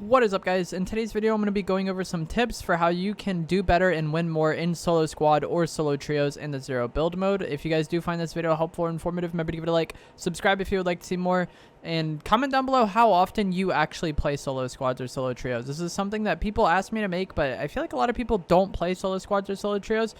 What is up, guys? In today's video, I'm going to be going over some tips for how you can do better and win more in solo squad or solo trios in the zero build mode. If you guys do find this video helpful or informative, remember to give it a like, subscribe if you would like to see more, and comment down below how often you actually play solo squads or solo trios. This is something that people ask me to make, but I feel like a lot of people don't play solo squads or solo trios.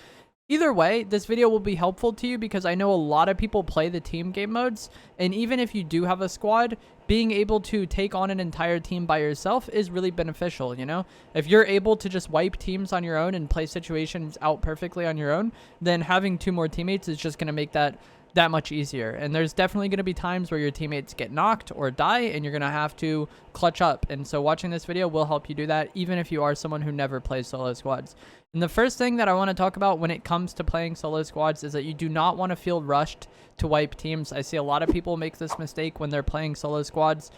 Either way, this video will be helpful to you because I know a lot of people play the team game modes, and even if you do have a squad, being able to take on an entire team by yourself is really beneficial, you know? If you're able to just wipe teams on your own and play situations out perfectly on your own, then having two more teammates is just going to make that much easier. And there's definitely going to be times where your teammates get knocked or die and you're going to have to clutch up. And so watching this video will help you do that, even if you are someone who never plays solo squads. And the first thing that I want to talk about when it comes to playing solo squads is that you do not want to feel rushed to wipe teams. I see a lot of people make this mistake when they're playing solo squads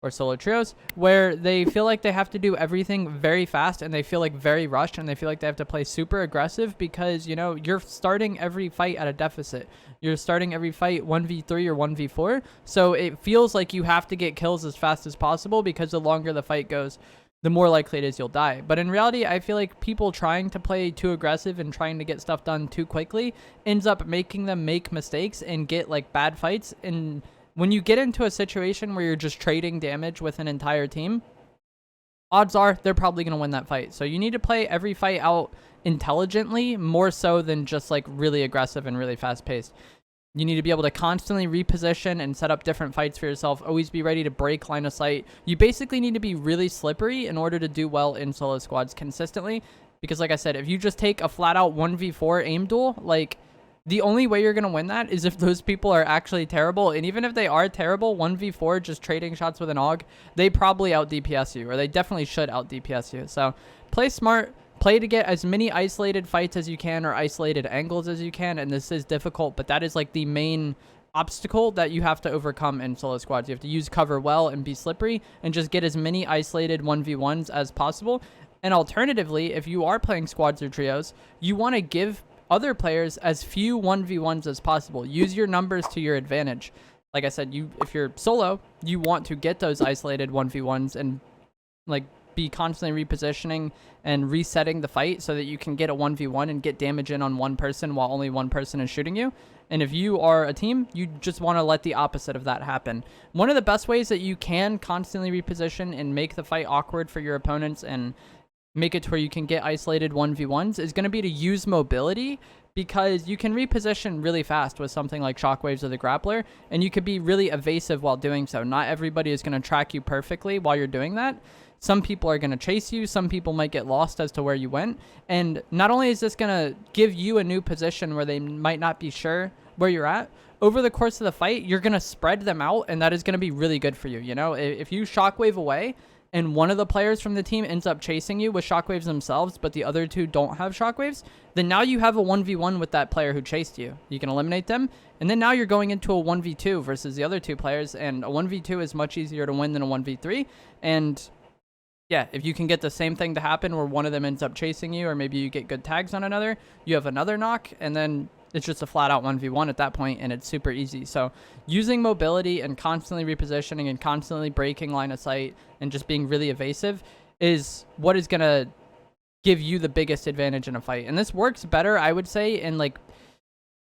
or solo trios, where they feel like they have to do everything very fast and they feel like very rushed and they feel like they have to play super aggressive because, you know, you're starting every fight at a deficit. You're starting every fight 1v3 or 1v4. So it feels like you have to get kills as fast as possible because the longer the fight goes, the more likely it is you'll die. But in reality, I feel like people trying to play too aggressive and trying to get stuff done too quickly ends up making them make mistakes and get like bad fights. And when you get into a situation where you're just trading damage with an entire team, odds are they're probably going to win that fight. So you need to play every fight out intelligently, more so than just like really aggressive and really fast paced. You need to be able to constantly reposition and set up different fights for yourself. Always be ready to break line of sight. You basically need to be really slippery in order to do well in solo squads consistently. Because like I said, if you just take a flat out 1v4 aim duel, like the only way you're going to win that is if those people are actually terrible. And even if they are terrible, 1v4 just trading shots with an AUG, they probably out DPS you, or they definitely should out DPS you. So play smart. Play to get as many isolated fights as you can or isolated angles as you can, and this is difficult, but that is like the main obstacle that you have to overcome in solo squads. You have to use cover well and be slippery and just get as many isolated 1v1s as possible. And alternatively, if you are playing squads or trios, you want to give other players as few 1v1s as possible. Use your numbers to your advantage. Like I said, if you're solo, you want to get those isolated 1v1s and like be constantly repositioning and resetting the fight so that you can get a 1v1 and get damage in on one person while only one person is shooting you. And if you are a team, you just want to let the opposite of that happen. One of the best ways that you can constantly reposition and make the fight awkward for your opponents and make it to where you can get isolated 1v1s is going to be to use mobility, because you can reposition really fast with something like shockwaves or the grappler, and you could be really evasive while doing so. Not everybody is going to track you perfectly while you're doing that. Some people are going to chase you. Some people might get lost as to where you went. And not only is this going to give you a new position where they might not be sure where you're at, over the course of the fight, you're going to spread them out, and that is going to be really good for you. You know, if you shockwave away and one of the players from the team ends up chasing you with shockwaves themselves, but the other two don't have shockwaves, then now you have a 1v1 with that player who chased you. You can eliminate them, and then now you're going into a 1v2 versus the other two players, and a 1v2 is much easier to win than a 1v3. And yeah, if you can get the same thing to happen where one of them ends up chasing you, or maybe you get good tags on another, you have another knock, and then it's just a flat out 1v1 at that point, and it's super easy. So using mobility and constantly repositioning and constantly breaking line of sight and just being really evasive is what is going to give you the biggest advantage in a fight. And this works better, I would say, in like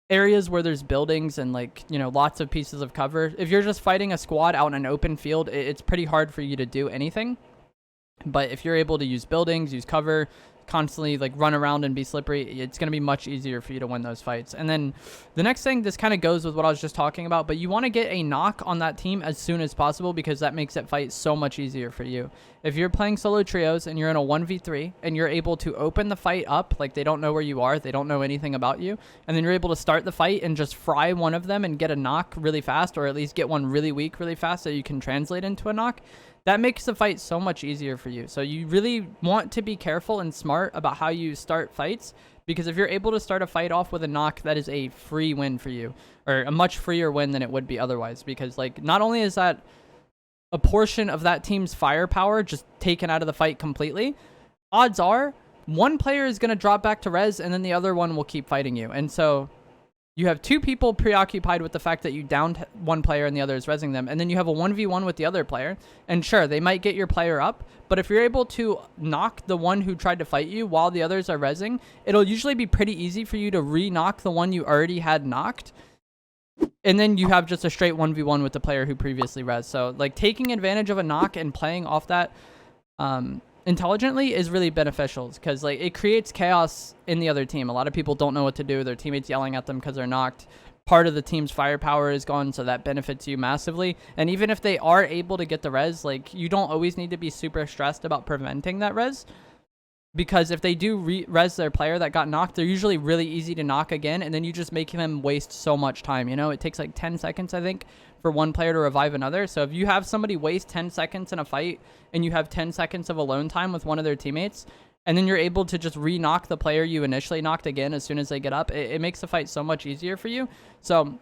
areas where there's buildings and like, you know, lots of pieces of cover. If you're just fighting a squad out in an open field, it's pretty hard for you to do anything. But if you're able to use buildings, use cover, constantly like run around and be slippery, it's going to be much easier for you to win those fights. And then the next thing, this kind of goes with what I was just talking about, but you want to get a knock on that team as soon as possible, because that makes that fight so much easier for you. If you're playing solo trios and you're in a 1v3 and you're able to open the fight up, like they don't know where you are, they don't know anything about you, and then you're able to start the fight and just fry one of them and get a knock really fast, or at least get one really weak really fast so you can translate into a knock, that makes the fight so much easier for you. So you really want to be careful and smart about how you start fights, because if you're able to start a fight off with a knock, that is a free win for you, or a much freer win than it would be otherwise. Because like, not only is that a portion of that team's firepower just taken out of the fight completely, odds are one player is going to drop back to res and then the other one will keep fighting you. And so you have two people preoccupied with the fact that you downed one player and the other is rezzing them, and then you have a 1v1 with the other player, and sure, they might get your player up, but if you're able to knock the one who tried to fight you while the others are rezzing, it'll usually be pretty easy for you to re-knock the one you already had knocked, and then you have just a straight 1v1 with the player who previously rezzed. So, like, taking advantage of a knock and playing off that intelligently is really beneficial, because like it creates chaos in the other team. A lot of people don't know what to do. Their teammates yelling at them because they're knocked. Part of the team's firepower is gone, so that benefits you massively. And even if they are able to get the res, like, you don't always need to be super stressed about preventing that res, because if they do res their player that got knocked, they're usually really easy to knock again, and then you just make them waste so much time. You know, it takes like 10 seconds, I think, for one player to revive another. So if you have somebody waste 10 seconds in a fight, and you have 10 seconds of alone time with one of their teammates, and then you're able to just re-knock the player you initially knocked again as soon as they get up, it makes the fight so much easier for you. So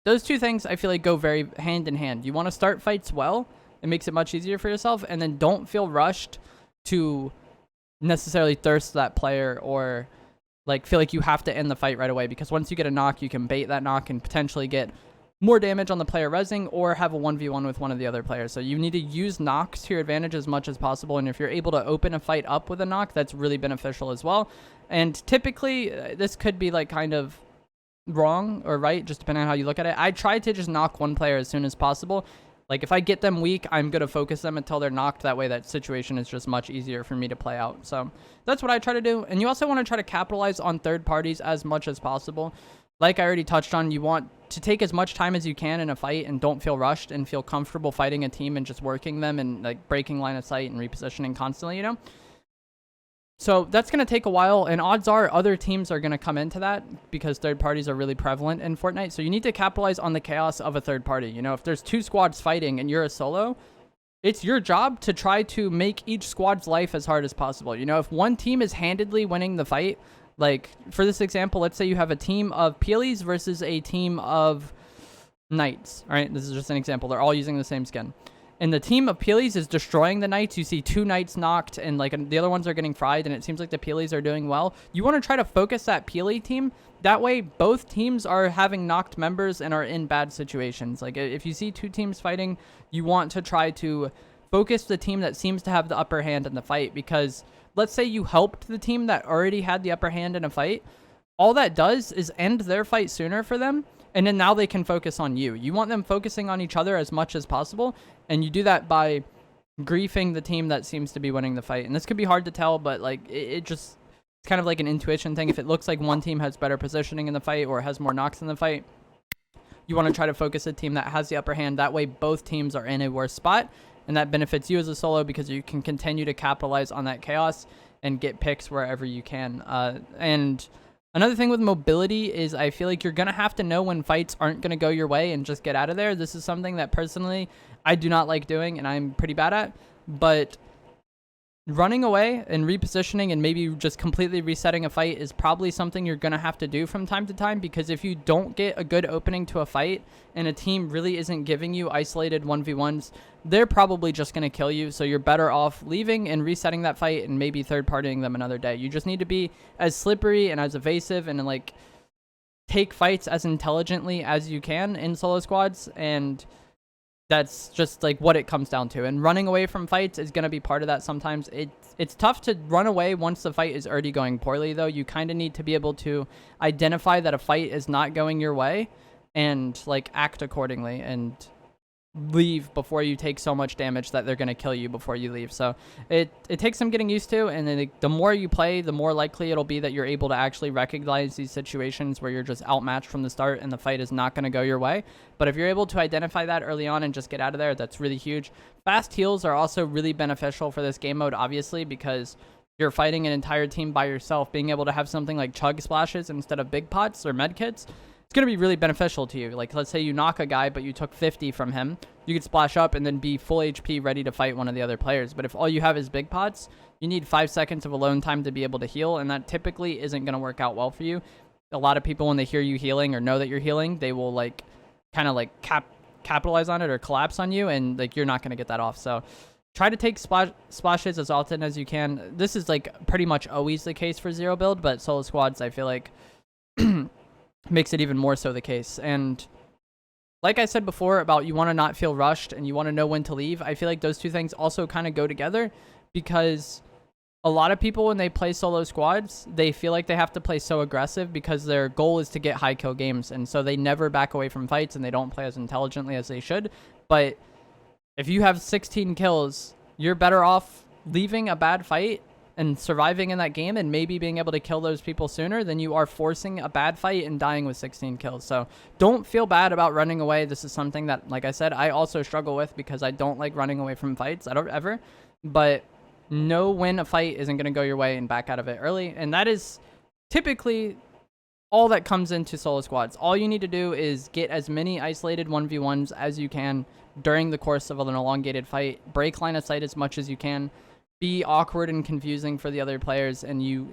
those two things, I feel like, go very hand in hand. You want to start fights well. It makes it much easier for yourself, and then don't feel rushed to necessarily thirst that player or like feel like you have to end the fight right away, because once you get a knock, you can bait that knock and potentially get more damage on the player rezzing or have a 1v1 with one of the other players. So you need to use knocks to your advantage as much as possible, and if you're able to open a fight up with a knock, that's really beneficial as well. And typically this could be like kind of wrong or right, just depending on how you look at it. I try to just knock one player as soon as possible. Like, if I get them weak, I'm going to focus them until they're knocked. That way, that situation is just much easier for me to play out. So that's what I try to do. And you also want to try to capitalize on third parties as much as possible. Like I already touched on, you want to take as much time as you can in a fight and don't feel rushed and feel comfortable fighting a team and just working them and like breaking line of sight and repositioning constantly, you know? So that's going to take a while, and odds are other teams are going to come into that because third parties are really prevalent in Fortnite. So you need to capitalize on the chaos of a third party. You know, if there's two squads fighting and you're a solo, it's your job to try to make each squad's life as hard as possible. You know, if one team is handedly winning the fight, like for this example, let's say you have a team of Peelies versus a team of Knights. All right, this is just an example. They're all using the same skin. And the team of Peelies is destroying the Knights. You see two Knights knocked, and like the other ones are getting fried, and it seems like the Peelies are doing well. You want to try to focus that Peely team. That way, both teams are having knocked members and are in bad situations. Like, if you see two teams fighting, you want to try to focus the team that seems to have the upper hand in the fight, because let's say you helped the team that already had the upper hand in a fight. All that does is end their fight sooner for them, and then now they can focus on you. You want them focusing on each other as much as possible, and you do that by griefing the team that seems to be winning the fight. And this could be hard to tell, but like it's kind of like an intuition thing. If it looks like one team has better positioning in the fight or has more knocks in the fight, you want to try to focus a team that has the upper hand. That way both teams are in a worse spot, and that benefits you as a solo because you can continue to capitalize on that chaos and get picks wherever you can. And another thing with mobility is I feel like you're going to have to know when fights aren't going to go your way and just get out of there. This is something that personally I do not like doing and I'm pretty bad at, but running away and repositioning and maybe just completely resetting a fight is probably something you're going to have to do from time to time, because if you don't get a good opening to a fight and a team really isn't giving you isolated 1v1s, they're probably just going to kill you. So you're better off leaving and resetting that fight and maybe third partying them another day. You just need to be as slippery and as evasive and like take fights as intelligently as you can in solo squads, and that's just like what it comes down to. And running away from fights is going to be part of that sometimes. It's tough to run away once the fight is already going poorly, though. You kind of need to be able to identify that a fight is not going your way and like act accordingly and leave before you take so much damage that they're going to kill you before you leave. So it takes some getting used to, and then the more you play, the more likely it'll be that you're able to actually recognize these situations where you're just outmatched from the start and the fight is not going to go your way. But if you're able to identify that early on and just get out of there, that's really huge. Fast heals are also really beneficial for this game mode, obviously, because you're fighting an entire team by yourself. Being able to have something like chug splashes instead of big pots or med kits, it's going to be really beneficial to you. Like, let's say you knock a guy, but you took 50 from him. You could splash up and then be full HP ready to fight one of the other players. But if all you have is big pots, you need 5 seconds of alone time to be able to heal, and that typically isn't going to work out well for you. A lot of people, when they hear you healing or know that you're healing, they will like kind of like capitalize on it or collapse on you, and like you're not going to get that off. So try to take splashes as often as you can. This is like pretty much always the case for zero build, but solo squads, I feel like makes it even more so the case. And like I said before about you want to not feel rushed and you want to know when to leave, I feel like those two things also kind of go together, because a lot of people, when they play solo squads, they feel like they have to play so aggressive because their goal is to get high kill games. And so they never back away from fights and they don't play as intelligently as they should. But if you have 16 kills, you're better off leaving a bad fight and surviving in that game and maybe being able to kill those people sooner than you are forcing a bad fight and dying with 16 kills. So don't feel bad about running away. This is something that, like I said, I also struggle with because I don't like running away from fights. I don't ever. But know when a fight isn't going to go your way and back out of it early. And that is typically all that comes into solo squads. All you need to do is get as many isolated 1v1s as you can during the course of an elongated fight. Break line of sight as much as you can. Be awkward and confusing for the other players, and you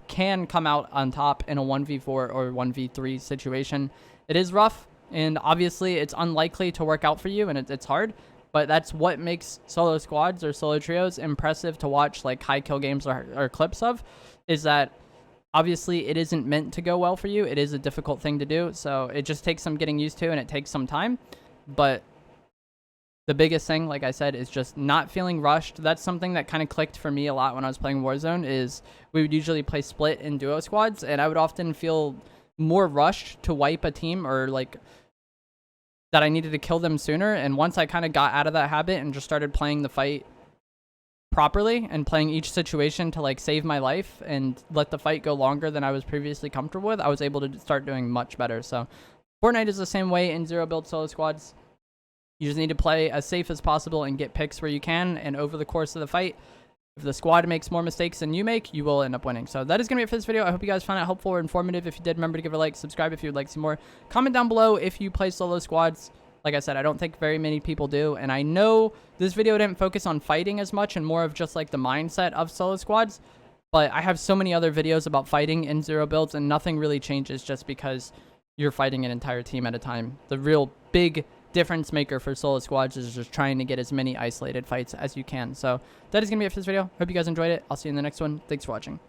can come out on top in a 1v4 or 1v3 situation. It is rough, and obviously it's unlikely to work out for you, and it's hard. But that's what makes solo squads or solo trios impressive to watch, like high kill games or clips of, is that obviously it isn't meant to go well for you. It is a difficult thing to do. So it just takes some getting used to, and it takes some time. But the biggest thing, like I said, is just not feeling rushed. That's something that kind of clicked for me a lot when I was playing Warzone, is we would usually play split and duo squads, and I would often feel more rushed to wipe a team, or like that I needed to kill them sooner. And once I kind of got out of that habit and just started playing the fight properly and playing each situation to like save my life and let the fight go longer than I was previously comfortable with, I was able to start doing much better. So Fortnite is the same way in zero build solo squads. You just need to play as safe as possible and get picks where you can. And over the course of the fight, if the squad makes more mistakes than you make, you will end up winning. So that is going to be it for this video. I hope you guys found it helpful or informative. If you did, remember to give it a like, subscribe if you would like to see more. Comment down below if you play solo squads. Like I said, I don't think very many people do. And I know this video didn't focus on fighting as much and more of just like the mindset of solo squads. But I have so many other videos about fighting in zero builds, and nothing really changes just because you're fighting an entire team at a time. The real big difference maker for solo squads is just trying to get as many isolated fights as you can. So that is going to be it for this video. Hope you guys enjoyed it. I'll see you in the next one. Thanks for watching.